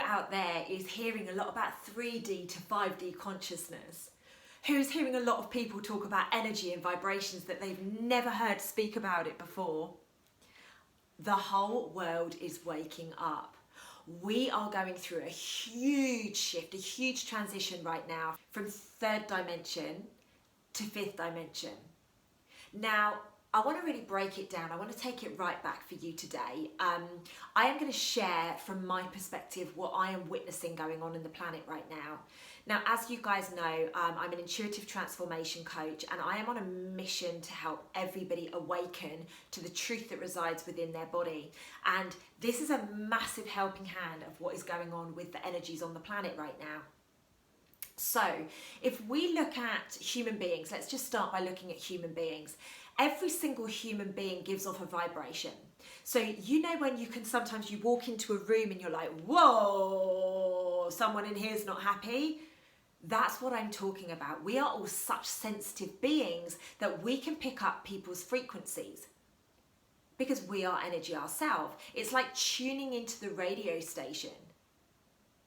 out there is hearing a lot about 3D to 5D consciousness? Who's hearing a lot of people talk about energy and vibrations that they've never heard speak about it before? The whole world is waking up. We are going through a huge shift, a huge transition right now from third dimension to fifth dimension. Now, I want to really break it down. I want to take it right back for you today. I am going to share from my perspective what I am witnessing going on in the planet right now. Now, as you guys know, I'm an intuitive transformation coach, and I am on a mission to help everybody awaken to the truth that resides within their body. And this is a massive helping hand of what is going on with the energies on the planet right now. So if we look at human beings, let's just start by looking at human beings. Every single human being gives off a vibration. So you know when you can sometimes you walk into a room and you're like, whoa, someone in here is not happy. That's what I'm talking about. We are all such sensitive beings that we can pick up people's frequencies because we are energy ourselves. It's like tuning into the radio station.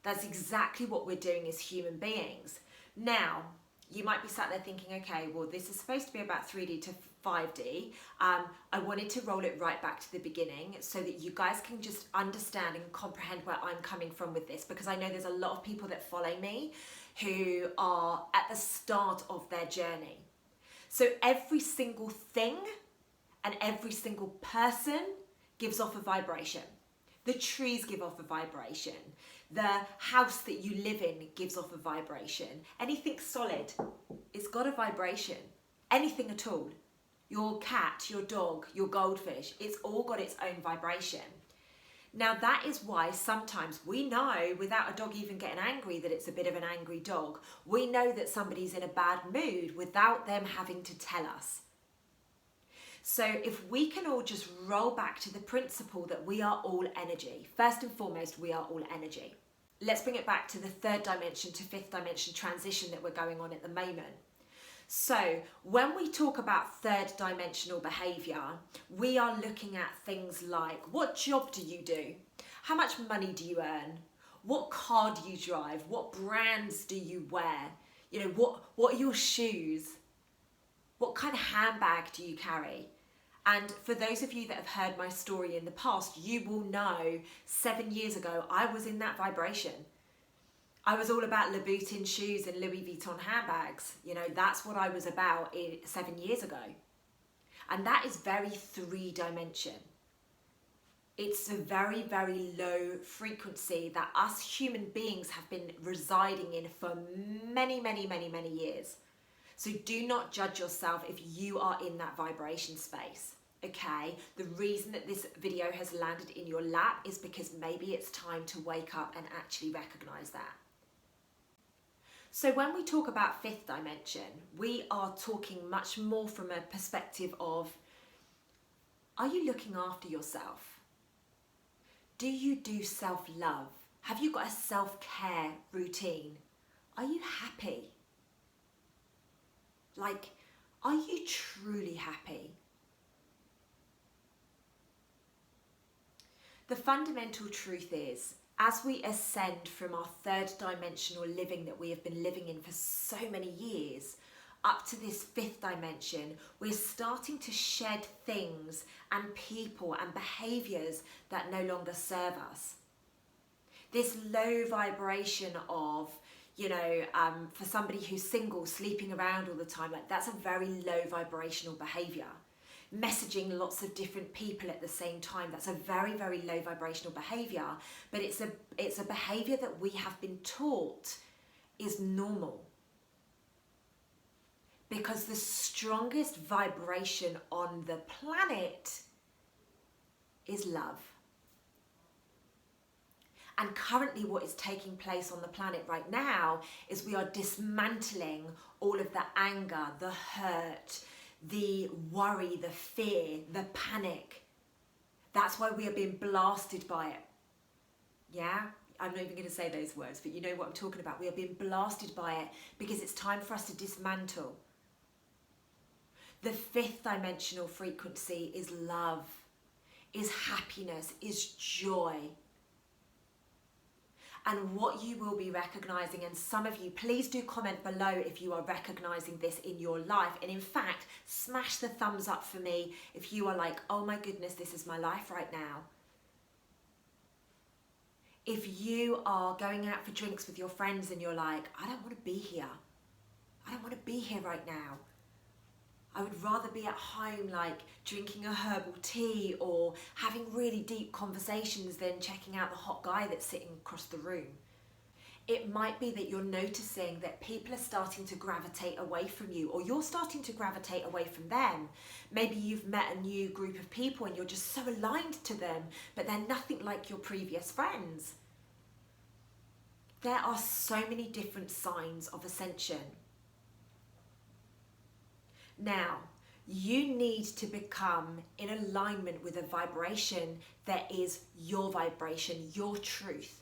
That's exactly what we're doing as human beings. Now, you might be sat there thinking, okay, well, this is supposed to be about 3D to 5D. I wanted to roll it right back to the beginning so that you guys can just understand and comprehend where I'm coming from with this, because I know there's a lot of people that follow me who are at the start of their journey. So every single thing and every single person gives off a vibration. The trees give off a vibration. The house that you live in gives off a vibration. Anything solid, it's got a vibration. Anything at all. Your cat, your dog, your goldfish, it's all got its own vibration. Now that is why sometimes we know without a dog even getting angry that it's a bit of an angry dog. We know that somebody's in a bad mood without them having to tell us. So if we can all just roll back to the principle that we are all energy. First and foremost, we are all energy. Let's bring it back to the third dimension to fifth dimension transition that we're going on at the moment. So when we talk about third dimensional behaviour, we are looking at things like, what job do you do? How much money do you earn? What car do you drive? What brands do you wear? You know, what are your shoes? What kind of handbag do you carry? And for those of you that have heard my story in the past, you will know 7 years ago, I was in that vibration. I was all about Louboutin shoes and Louis Vuitton handbags. You know, that's what I was about 7 years ago. And that is very 3D. It's a very, very low frequency that us human beings have been residing in for many, many, many, many years. So do not judge yourself if you are in that vibration space, okay? The reason that this video has landed in your lap is because maybe it's time to wake up and actually recognize that. So when we talk about fifth dimension, we are talking much more from a perspective of, are you looking after yourself? Do you do self-love? Have you got a self-care routine? Are you happy? Like, are you truly happy? The fundamental truth is, as we ascend from our third dimensional living that we have been living in for so many years, up to this fifth dimension, we're starting to shed things and people and behaviours that no longer serve us. This low vibration of, you know, for somebody who's single, sleeping around all the time, like that's a very low vibrational behaviour. Messaging lots of different people at the same time, that's a very, very low vibrational behaviour, but it's a behaviour that we have been taught is normal. Because the strongest vibration on the planet is love. And currently what is taking place on the planet right now is we are dismantling all of the anger, the hurt, the worry, the fear, the panic. That's why we are being blasted by it. Yeah? I'm not even going to say those words, but you know what I'm talking about. We are being blasted by it because it's time for us to dismantle. The fifth dimensional frequency is love, is happiness, is joy. And what you will be recognizing, and some of you, please do comment below if you are recognizing this in your life. And in fact, smash the thumbs up for me if you are like, oh my goodness, this is my life right now. If you are going out for drinks with your friends and you're like, I don't want to be here. I don't want to be here right now. I would rather be at home, like drinking a herbal tea or having really deep conversations than checking out the hot guy that's sitting across the room. It might be that you're noticing that people are starting to gravitate away from you, or you're starting to gravitate away from them. Maybe you've met a new group of people and you're just so aligned to them, but they're nothing like your previous friends. There are so many different signs of ascension. Now, you need to become in alignment with a vibration that is your vibration, your truth.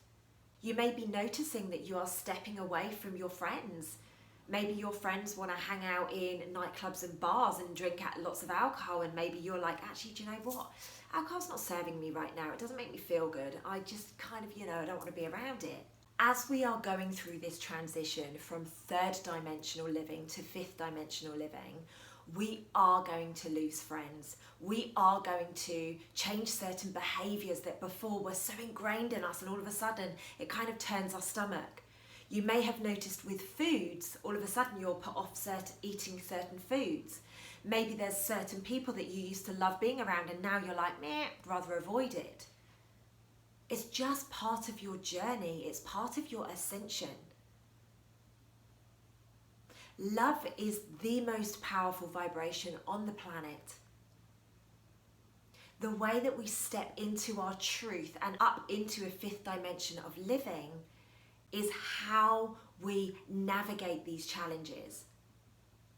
You may be noticing that you are stepping away from your friends. Maybe your friends want to hang out in nightclubs and bars and drink lots of alcohol, and maybe you're like, actually, do you know what? Alcohol's not serving me right now. It doesn't make me feel good. I just kind of, I don't want to be around it. As we are going through this transition from third dimensional living to fifth dimensional living, we are going to lose friends. We are going to change certain behaviours that before were so ingrained in us, and all of a sudden it kind of turns our stomach. You may have noticed with foods, all of a sudden you're put off eating certain foods. Maybe there's certain people that you used to love being around and now you're like, meh, rather avoid it. It's just part of your journey. It's part of your ascension. Love is the most powerful vibration on the planet. The way that we step into our truth and up into a fifth dimension of living is how we navigate these challenges.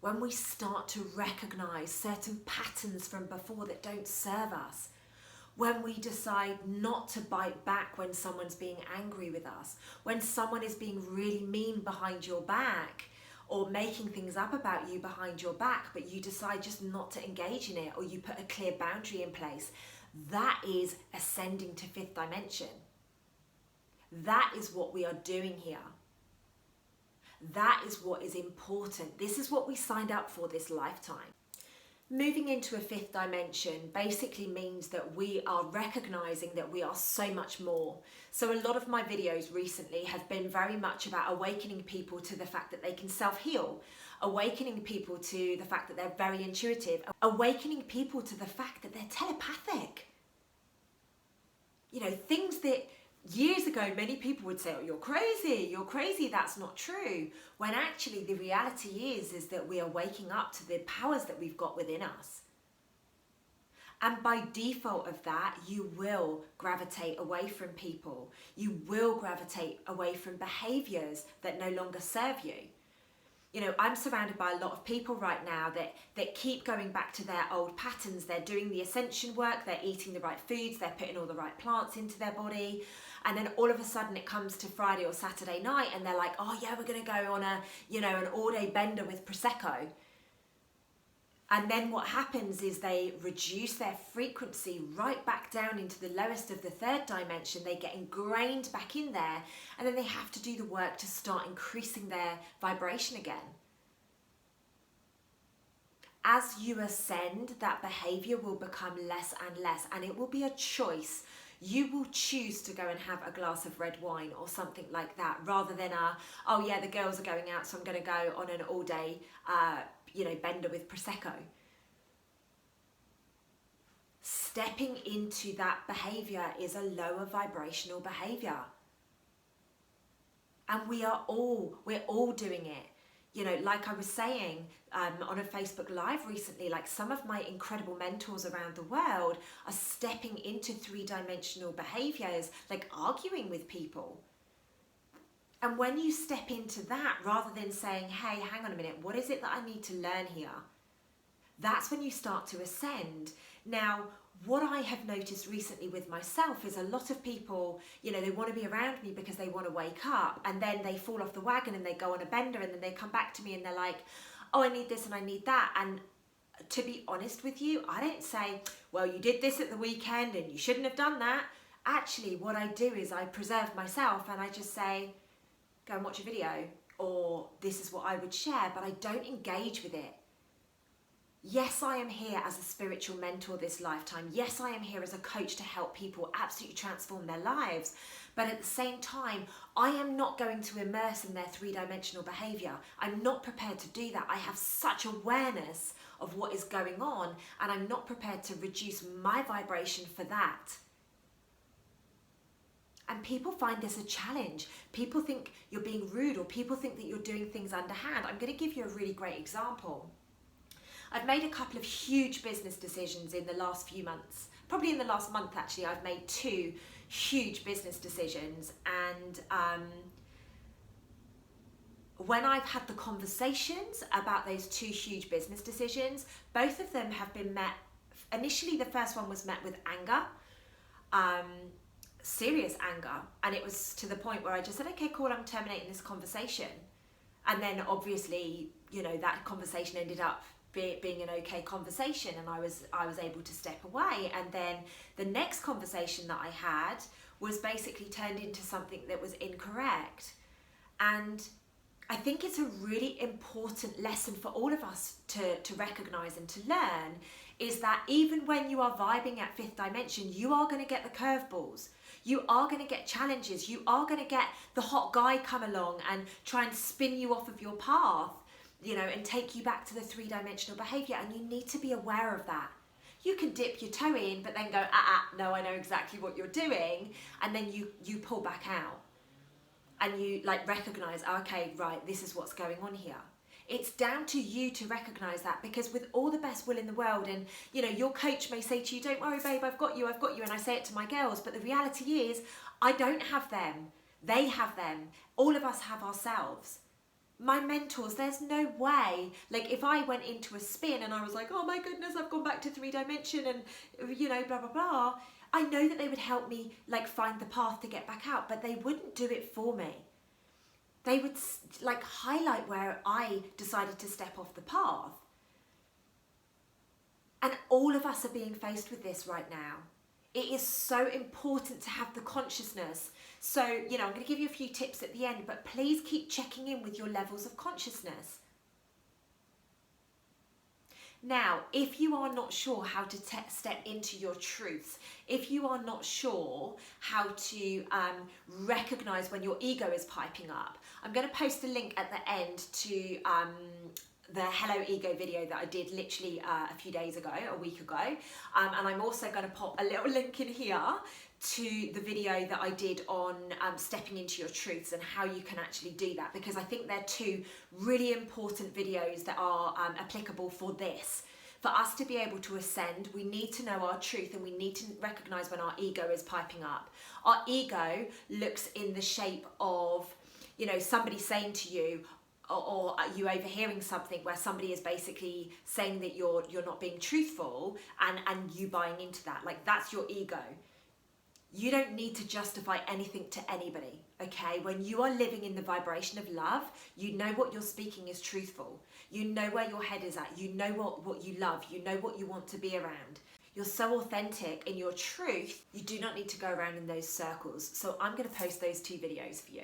When we start to recognize certain patterns from before that don't serve us, when we decide not to bite back when someone's being angry with us, when someone is being really mean behind your back or making things up about you behind your back, but you decide just not to engage in it, or you put a clear boundary in place, that is ascending to fifth dimension. That is what we are doing here. That is what is important. This is what we signed up for this lifetime. Moving into a fifth dimension basically means that we are recognizing that we are so much more. So a lot of my videos recently have been very much about awakening people to the fact that they can self-heal, awakening people to the fact that they're very intuitive, awakening people to the fact that they're telepathic. Things that years ago many people would say, oh, you're crazy, that's not true. When actually the reality is that we are waking up to the powers that we've got within us. And by default of that, you will gravitate away from people. You will gravitate away from behaviours that no longer serve you. I'm surrounded by a lot of people right now that keep going back to their old patterns. They're doing the ascension work, they're eating the right foods, they're putting all the right plants into their body. And then all of a sudden it comes to Friday or Saturday night and they're like, oh yeah, we're going to go on an all-day bender with Prosecco. And then what happens is they reduce their frequency right back down into the lowest of the third dimension. They get ingrained back in there, and then they have to do the work to start increasing their vibration again. As you ascend, that behavior will become less and less, and it will be a choice. You will choose to go and have a glass of red wine or something like that, rather than oh yeah, the girls are going out, so I'm going to go on an all-day bender with Prosecco. Stepping into that behaviour is a lower vibrational behaviour. And we're all doing it. Like I was saying on a Facebook Live recently, like some of my incredible mentors around the world are stepping into three-dimensional behaviours, like arguing with people. And when you step into that, rather than saying, hey, hang on a minute, what is it that I need to learn here? That's when you start to ascend. Now, what I have noticed recently with myself is a lot of people, they want to be around me because they want to wake up, and then they fall off the wagon and they go on a bender, and then they come back to me and they're like, oh, I need this and I need that. And to be honest with you, I don't say, well, you did this at the weekend and you shouldn't have done that. Actually, what I do is I preserve myself and I just say, go and watch a video, or this is what I would share, but I don't engage with it. Yes, I am here as a spiritual mentor this lifetime. Yes, I am here as a coach to help people absolutely transform their lives. But at the same time, I am not going to immerse in their three-dimensional behaviour. I'm not prepared to do that. I have such awareness of what is going on, and I'm not prepared to reduce my vibration for that. And people find this a challenge. People think you're being rude, or people think that you're doing things underhand. I'm going to give you a really great example. I've made a couple of huge business decisions in the last few months. Probably in the last month, actually, I've made 2 huge business decisions. And when I've had the conversations about those 2 huge business decisions, both of them have been met. Initially, the first one was met with anger, serious anger. And it was to the point where I just said, okay, cool, I'm terminating this conversation. And then obviously, you know, that conversation ended up being an okay conversation, and I was able to step away. And then the next conversation that I had was basically turned into something that was incorrect. And I think it's a really important lesson for all of us to recognize and to learn, is that even when you are vibing at 5th dimension, you are going to get the curveballs. You are going to get challenges. You are going to get the hot guy come along and try and spin you off of your path, you know, and take you back to the 3-dimensional behavior, and you need to be aware of that. You can dip your toe in, but then go, no, I know exactly what you're doing, and then you pull back out, and you like recognize, okay, right, this is what's going on here. It's down to you to recognize that, because with all the best will in the world, and you know, your coach may say to you, don't worry babe, I've got you, and I say it to my girls, but the reality is I don't have them, they have them. All of us have ourselves. My mentors, there's no way, like if I went into a spin and I was like, oh my goodness, I've gone back to 3-dimension and you know, blah, blah, blah. I know that they would help me like find the path to get back out, but they wouldn't do it for me. They would like highlight where I decided to step off the path. And all of us are being faced with this right now. It is so important to have the consciousness. So, you know, I'm going to give you a few tips at the end, but please keep checking in with your levels of consciousness. Now, if you are not sure how to step into your truths, if you are not sure how to recognize when your ego is piping up, I'm going to post a link at the end to the Hello Ego video that I did literally a few days ago, a week ago. And I'm also going to pop a little link in here to the video that I did on stepping into your truths and how you can actually do that, because I think they're 2 really important videos that are applicable for this. For us to be able to ascend, we need to know our truth, and we need to recognize when our ego is piping up. Our ego looks in the shape of, you know, somebody saying to you, or you overhearing something where somebody is basically saying that you're not being truthful, and you buying into that. Like, that's your ego. You don't need to justify anything to anybody, okay? When you are living in the vibration of love, you know what you're speaking is truthful. You know where your head is at. You know what you love. You know what you want to be around. You're so authentic in your truth, you do not need to go around in those circles. So I'm going to post those 2 videos for you.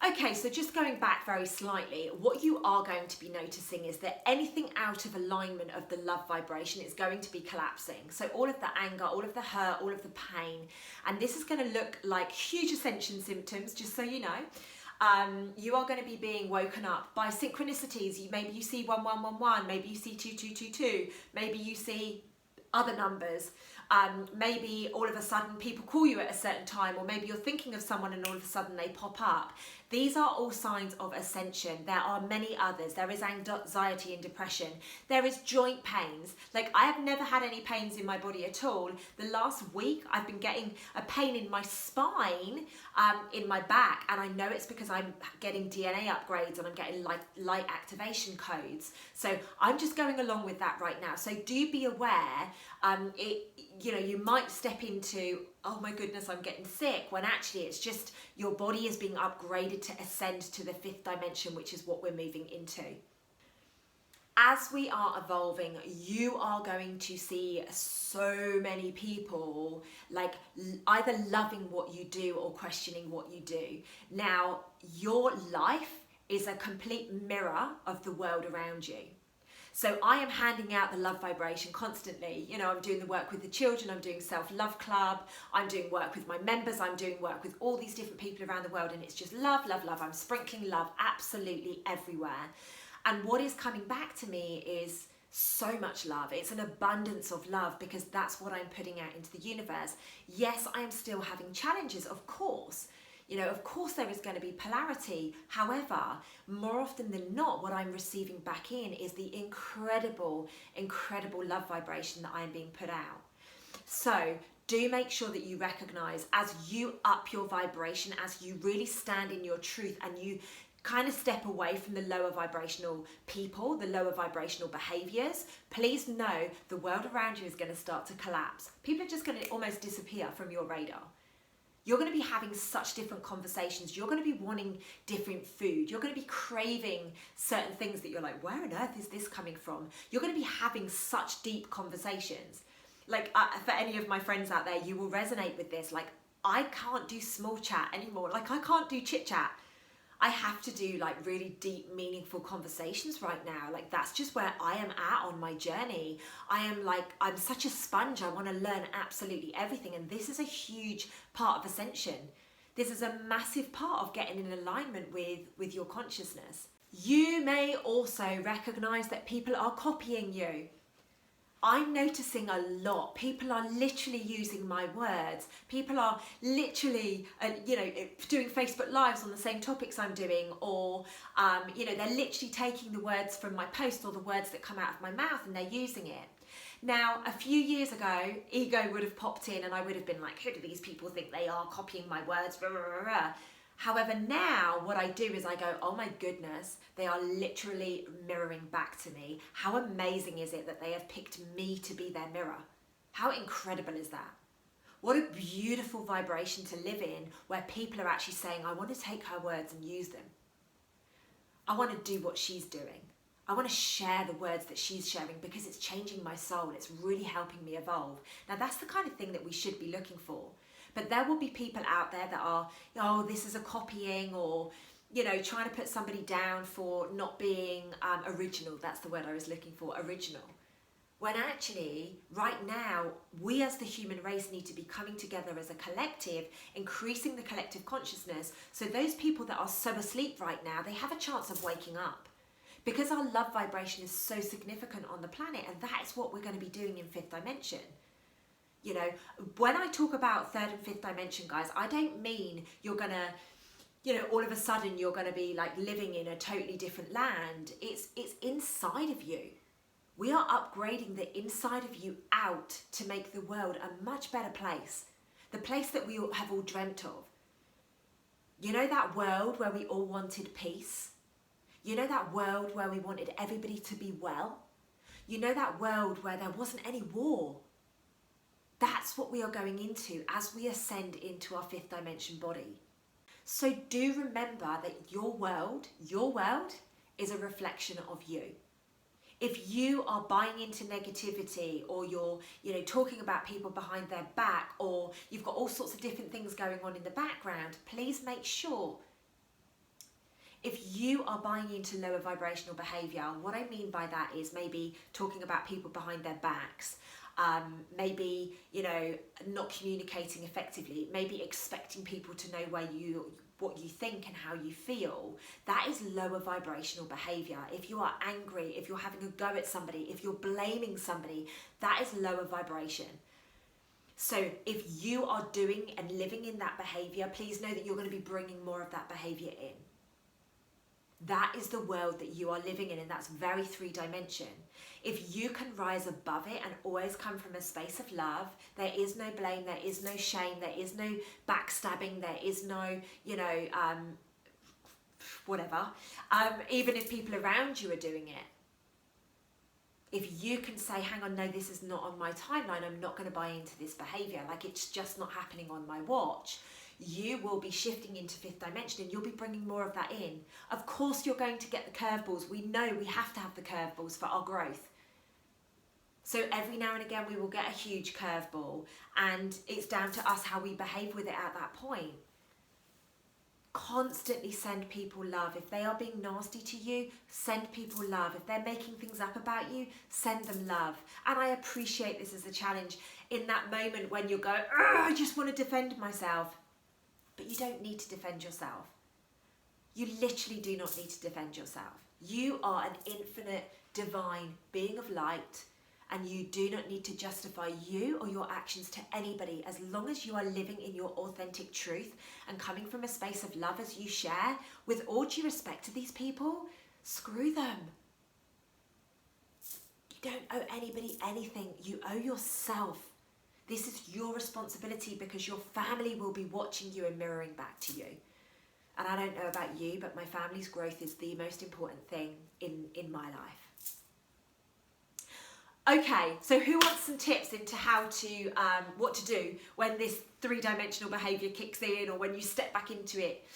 Okay, so just going back very slightly, what you are going to be noticing is that anything out of alignment of the love vibration is going to be collapsing. So all of the anger, all of the hurt, all of the pain, and this is going to look like huge ascension symptoms, just so you know. You are going to be being woken up by synchronicities. Maybe you see 1111, maybe you see 2222, maybe you see other numbers. Maybe all of a sudden people call you at a certain time, or maybe you're thinking of someone and all of a sudden they pop up. These are all signs of ascension. There are many others. There is anxiety and depression. There is joint pains. Like, I have never had any pains in my body at all. The last week I've been getting a pain in my spine, in my back, and I know it's because I'm getting DNA upgrades and I'm getting light activation codes. So I'm just going along with that right now. So do be aware. You know, you might step into, oh my goodness, I'm getting sick, when actually it's just your body is being upgraded to ascend to the 5th dimension, which is what we're moving into. As we are evolving, you are going to see so many people like either loving what you do or questioning what you do. Now, your life is a complete mirror of the world around you. So I am handing out the love vibration constantly. You know, I'm doing the work with the children, I'm doing self-love club, I'm doing work with my members, I'm doing work with all these different people around the world, and it's just love, love, love. I'm sprinkling love absolutely everywhere. And what is coming back to me is so much love. It's an abundance of love, because that's what I'm putting out into the universe. Yes, I am still having challenges, of course. You know, of course there is going to be polarity. However, more often than not, what I'm receiving back in is the incredible, incredible love vibration that I am being put out. So do make sure that you recognize, as you up your vibration, as you really stand in your truth and you kind of step away from the lower vibrational people, the lower vibrational behaviors, please know the world around you is going to start to collapse. People are just going to almost disappear from your radar. You're going to be having such different conversations. You're going to be wanting different food. You're going to be craving certain things that you're like, where on earth is this coming from? You're going to be having such deep conversations. Like for any of my friends out there, you will resonate with this. Like, I can't do small chat anymore. Like, I can't do chit chat. I have to do like really deep, meaningful conversations right now. Like, that's just where I am at on my journey. I'm such a sponge. I want to learn absolutely everything. And this is a huge part of ascension. This is a massive part of getting in alignment with your consciousness. You may also recognize that people are copying you. I'm noticing a lot. People are literally using my words. People are literally, doing Facebook Lives on the same topics I'm doing, or, they're literally taking the words from my post or the words that come out of my mouth and they're using it. Now, a few years ago, ego would have popped in and I would have been like, who do these people think they are, copying my words? Rah, rah, rah, rah. However, now what I do is I go, oh my goodness, they are literally mirroring back to me. How amazing is it that they have picked me to be their mirror? How incredible is that? What a beautiful vibration to live in, where people are actually saying, I want to take her words and use them. I want to do what she's doing. I want to share the words that she's sharing, because it's changing my soul. It's really helping me evolve. Now, that's the kind of thing that we should be looking for. But there will be people out there that are, oh, this is a copying, or, trying to put somebody down for not being original. That's the word I was looking for, original. When actually, right now, we as the human race need to be coming together as a collective, increasing the collective consciousness. So those people that are so asleep right now, they have a chance of waking up. Because our love vibration is so significant on the planet, and that is what we're going to be doing in fifth dimension. When I talk about third and fifth dimension, guys, I don't mean you're going to, all of a sudden you're going to be like living in a totally different land. It's inside of you. We are upgrading the inside of you out to make the world a much better place. The place that we have all dreamt of. You know that world where we all wanted peace? You know that world where we wanted everybody to be well? You know that world where there wasn't any war? That's what we are going into as we ascend into our fifth dimension body. So do remember that your world is a reflection of you. If you are buying into negativity, or you're, talking about people behind their back, or you've got all sorts of different things going on in the background, please make sure, if you are buying into lower vibrational behavior, what I mean by that is maybe talking about people behind their backs, maybe, not communicating effectively, maybe expecting people to know what you think and how you feel, that is lower vibrational behavior. If you are angry, if you're having a go at somebody, if you're blaming somebody, that is lower vibration. So if you are doing and living in that behavior, please know that you're going to be bringing more of that behavior in. That is the world that you are living in, and that's very three dimension. If you can rise above it and always come from a space of love, there is no blame, there is no shame, there is no backstabbing, there is no, whatever. Even if people around you are doing it. If you can say, hang on, no, this is not on my timeline, I'm not going to buy into this behavior, like it's just not happening on my watch, you will be shifting into fifth dimension and you'll be bringing more of that in. Of course, you're going to get the curveballs. We know we have to have the curveballs for our growth. So every now and again, we will get a huge curveball, and it's down to us how we behave with it at that point. Constantly send people love. If they are being nasty to you, send people love. If they're making things up about you, send them love. And I appreciate this as a challenge in that moment when you're going, I just want to defend myself. But you don't need to defend yourself. You literally do not need to defend yourself. You are an infinite, divine being of light, and you do not need to justify you or your actions to anybody as long as you are living in your authentic truth and coming from a space of love as you share. With all due respect to these people, screw them. You don't owe anybody anything. You owe yourself. This is your responsibility because your family will be watching you and mirroring back to you. And I don't know about you, but my family's growth is the most important thing in my life. Okay, so who wants some tips into how to, what to do when this three-dimensional behaviour kicks in, or when you step back into it?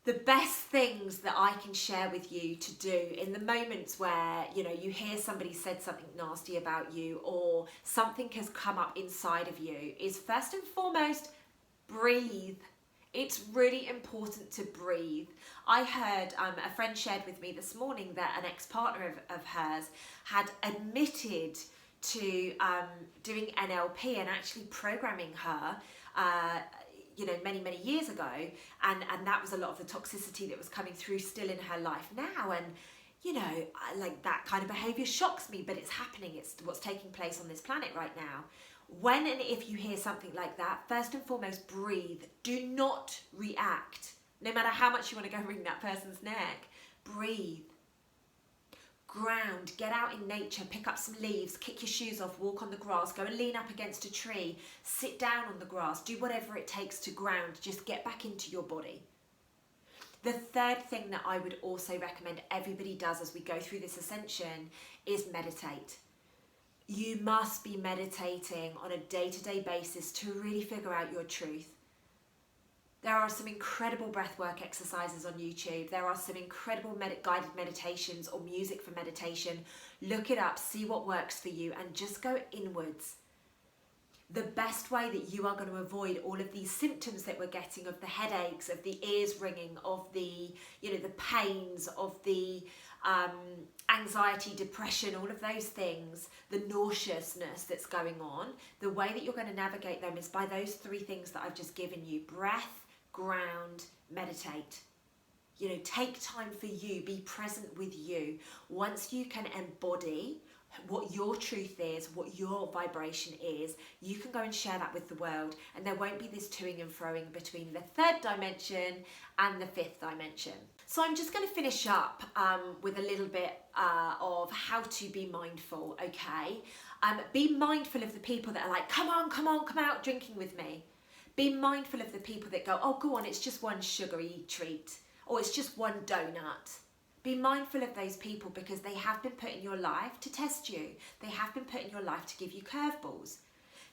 The best things that I can share with you to do in the moments where, you know, you hear somebody said something nasty about you or something has come up inside of you is, first and foremost, breathe. It's really important to breathe. I heard a friend shared with me this morning that an ex-partner of hers had admitted to doing NLP and actually programming her, many years ago. And that was a lot of the toxicity that was coming through still in her life now. And, you know, like that kind of behaviour shocks me, but it's happening. It's what's taking place on this planet right now. When and if you hear something like that, first and foremost, breathe. Do not react. No matter how much you want to go wring that person's neck, breathe. Ground, get out in nature, pick up some leaves, kick your shoes off, walk on the grass, go and lean up against a tree, sit down on the grass, do whatever it takes to ground, just get back into your body. The third thing that I would also recommend everybody does as we go through this ascension is meditate. You must be meditating on a day-to-day basis to really figure out your truth. There are some incredible breathwork exercises on YouTube. There are some incredible guided meditations or music for meditation. Look it up, see what works for you, and just go inwards. The best way that you are going to avoid all of these symptoms that we're getting, of the headaches, of the ears ringing, of the pains, of the anxiety, depression, all of those things, the nauseousness that's going on, the way that you're going to navigate them is by those three things that I've just given you: breath, ground, meditate. You know, take time for you, be present with you. Once you can embody what your truth is, what your vibration is, you can go and share that with the world, and there won't be this toing and froing between the third dimension and the fifth dimension. So I'm just going to finish up with a little bit of how to be mindful, okay? Be mindful of the people that are like, come out drinking with me. Be mindful of the people that go, oh, go on, it's just one sugary treat, or it's just one donut. Be mindful of those people because they have been put in your life to test you. They have been put in your life to give you curveballs.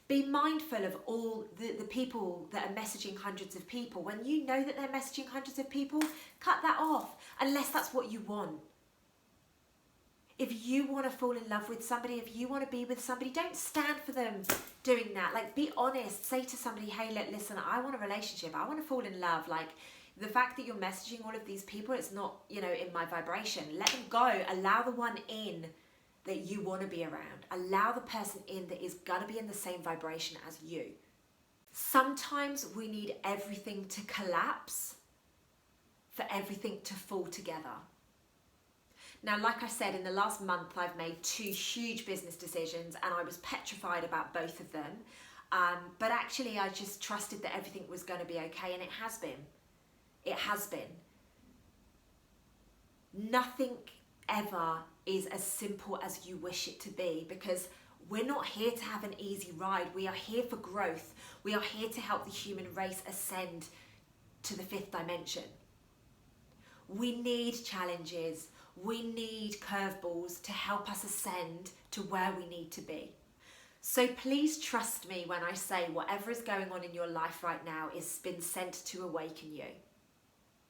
Be mindful of all the people that are messaging hundreds of people. When you know that they're messaging hundreds of people, cut that off, unless that's what you want. If you want to fall in love with somebody, if you want to be with somebody, don't stand for them doing that. Like, be honest. Say to somebody, hey, listen, I want a relationship. I want to fall in love. Like, the fact that you're messaging all of these people, it's not, in my vibration. Let them go. Allow the one in that you want to be around. Allow the person in that is going to be in the same vibration as you. Sometimes we need everything to collapse for everything to fall together. Now, like I said, in the last month, I've made 2 huge business decisions, and I was petrified about both of them. But actually, I just trusted that everything was going to be okay, and it has been. It has been. Nothing ever is as simple as you wish it to be, because we're not here to have an easy ride. We are here for growth. We are here to help the human race ascend to the fifth dimension. We need challenges. We need curveballs to help us ascend to where we need to be. So please trust me when I say whatever is going on in your life right now has been sent to awaken you.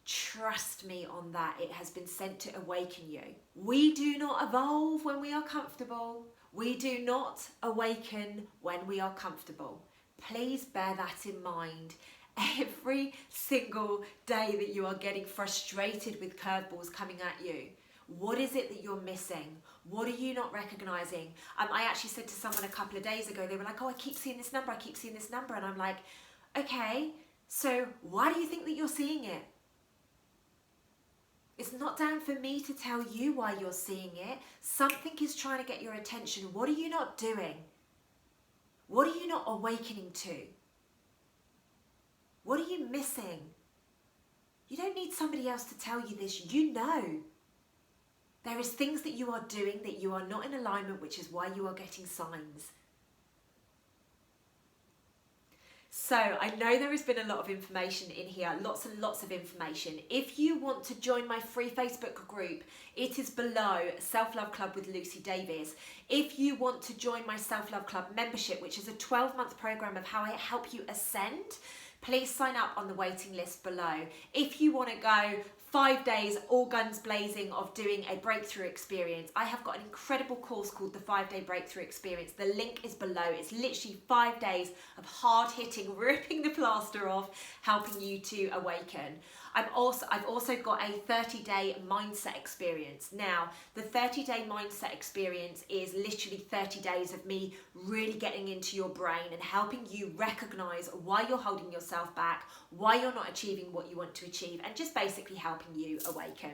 Trust me on that. It has been sent to awaken you. We do not evolve when we are comfortable. We do not awaken when we are comfortable. Please bear that in mind. Every single day that you are getting frustrated with curveballs coming at you, what is it that you're missing? What are you not recognizing? I actually said to someone a couple of days ago, they were like, oh, I keep seeing this number, I keep seeing this number. And I'm like, okay, so why do you think that you're seeing it? It's not down for me to tell you why you're seeing it. Something is trying to get your attention. What are you not doing? What are you not awakening to? What are you missing? You don't need somebody else to tell you this. You know. There is things that you are doing that you are not in alignment, which is why you are getting signs. So I know there has been a lot of information in here, lots and lots of information. If you want to join my free Facebook group, it is below, Self-Love Club with Lucy Davies. If you want to join my Self-Love Club membership, which is a 12-month program of how I help you ascend, please sign up on the waiting list below. If you want to go 5 days, all guns blazing of doing a breakthrough experience, I have got an incredible course called the 5-Day Breakthrough Experience. The link is below. It's literally 5 days of hard hitting, ripping the plaster off, helping you to awaken. I've also got a 30-day mindset experience. Now, the 30-day mindset experience is literally 30 days of me really getting into your brain and helping you recognize why you're holding yourself back, why you're not achieving what you want to achieve, and just basically helping you awaken.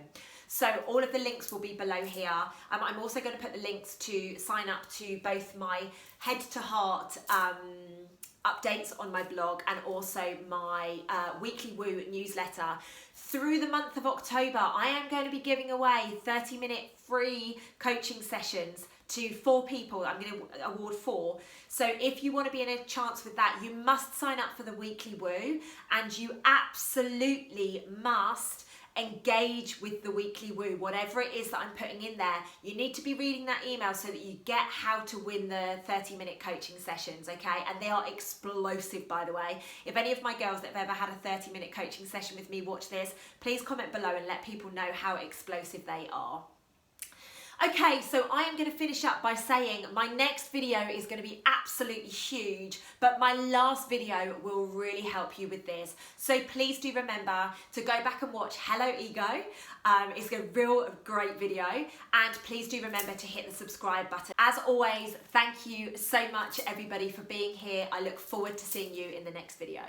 So all of the links will be below here. I'm also going to put the links to sign up to both my Head to Heart updates on my blog and also my weekly Woo newsletter. Through the month of October, I am going to be giving away 30-minute free coaching sessions to 4 people. I'm going to award 4. So if you want to be in a chance with that, you must sign up for the weekly Woo, and you absolutely must engage with the weekly Woo, whatever it is that I'm putting in there. You need to be reading that email so that you get how to win the 30-minute coaching sessions, okay? And they are explosive, by the way. If any of my girls that have ever had a 30-minute coaching session with me watch this, please comment below and let people know how explosive they are. Okay, so I am going to finish up by saying my next video is going to be absolutely huge, but my last video will really help you with this. So please do remember to go back and watch Hello Ego. It's a real great video, and please do remember to hit the subscribe button. As always, thank you so much everybody for being here. I look forward to seeing you in the next video.